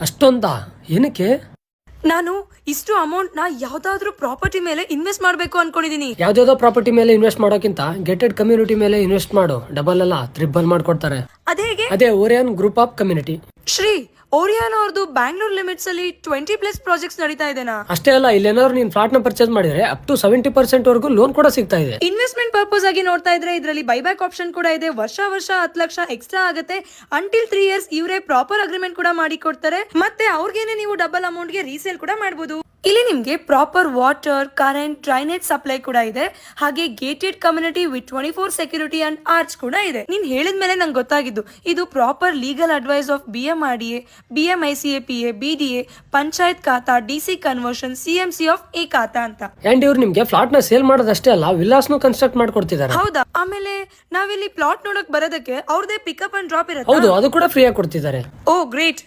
ಅಷ್ಟೊಂದಾ? ಏನಕ್ಕೆ? ನಾನು ಇಷ್ಟು ಅಮೌಂಟ್ ನ ಯಾವ್ದಾದ್ರು ಪ್ರಾಪರ್ಟಿ ಮೇಲೆ ಇನ್ವೆಸ್ಟ್ ಮಾಡ್ಬೇಕು ಅನ್ಕೊಂಡಿದೀನಿ. ಯಾವ್ದಾವ್ದೋ ಪ್ರಾಪರ್ಟಿ ಮೇಲೆ ಇನ್ವೆಸ್ಟ್ ಮಾಡೋಕ್ಕಿಂತ ಗೆಟೆಡ್ ಕಮ್ಯುನಿಟಿ ಮೇಲೆ ಇನ್ವೆಸ್ಟ್ ಮಾಡು. ಡಬಲ್ ಅಲ್ಲ, ಟ್ರಿಬಲ್ ಮಾಡ್ಕೊಡ್ತಾರೆ. ಅದೇಗೆ? ಅದೇ Orion group of community. Shri, Orion ಅವ್ರದ್ದು ಬ್ಯಾಂಗ್ಳೂರ್ ಲಿಮಿಟ್ಸ್ ಅಲ್ಲಿ 20+ ಪ್ರಾಜೆಕ್ಟ್ಸ್ ನಡೀತಾ ಇದೆನಾ? ಅಷ್ಟೇ ಅಲ್ಲ, ಇಲ್ಲೇನಾದ್ರು ನೀನ್ ಫ್ಲಾಟ್ ನ ಪರ್ಚೇಸ್ ಮಾಡಿದ್ರೆ ಅಪ್ ಟು 70% ವರೆಗೂ ಲೋನ್ ಕೂಡ ಸಿಗ್ತಾ ಇದೆ. ಇನ್ವೆಸ್ಟ್ಮೆಂಟ್ ಪರ್ಪಸ್ ಆಗಿ ನೋಡ್ತಾ ಇದ್ರೆ ಇದರಲ್ಲಿ ಬೈಬ್ಯಾಕ್ ಆಪ್ಷನ್ ಕೂಡ ಇದೆ. ವರ್ಷ 10 ಲಕ್ಷ ಎಕ್ಸ್ಟ್ರಾ ಆಗುತ್ತೆ. ಅಂಟಿಲ್ 3 ಇಯರ್ಸ್ ಇವರೇ ಪ್ರಾಪರ್ ಅಗ್ರಿಮೆಂಟ್ ಕೂಡ ಮಾಡಿ ಕೊಡ್ತಾರೆ. ಮತ್ತೆ ಅವ್ರಿಗೇನೆ ನೀವು ಡಬಲ್ ಅಮೌಂಟ್ ಗೆ ರೀಸೇಲ್ ಕೂಡ ಮಾಡಬಹುದು. ಇಲ್ಲಿ ನಿಮ್ಗೆ proper water, current, drainage supply ಕೂಡ ಇದೆ. ಹಾಗೆ gated community with 24 security and arch ಕೂಡ ಇದೆ. ನೀನ್ ಹೇಳಿದ್ಮೇಲೆ ನಂಗೆ ಗೊತ್ತಾಗಿದ್ದು ಇದು proper legal advice of BMRDA, BMICAPA, BDA, panchayat khata, DC conversion, CMC of a khata ಅಂತ. ಅಂಡ್ ಇವ್ರು ನಿಮ್ಗೆ ಫ್ಲಾಟ್ ನ ಸೇಲ್ ಮಾಡೋದಷ್ಟೇ ಅಲ್ಲ, ವಿಲ್ಲಾಸ್ನು ಕನ್ಸ್ಟ್ರಕ್ಟ್ ಮಾಡ್ಕೊಡ್ತಿದ್ದಾರೆ. ಹೌದಾ? ಆಮೇಲೆ ನಾವಿಲ್ಲಿ ಪ್ಲಾಟ್ ನೋಡಕ್ ಬರೋದಕ್ಕೆ ಅವ್ರದೇ ಪಿಕಪ್ ಅಂಡ್ ಡ್ರಾಪ್ ಇರುತ್ತೆ. ಹೌದು, ಅದು ಕೂಡ ಫ್ರೀ ಆಗಿ ಕೊಡ್ತಿದ್ದಾರೆ. ಓ ಗ್ರೇಟ್.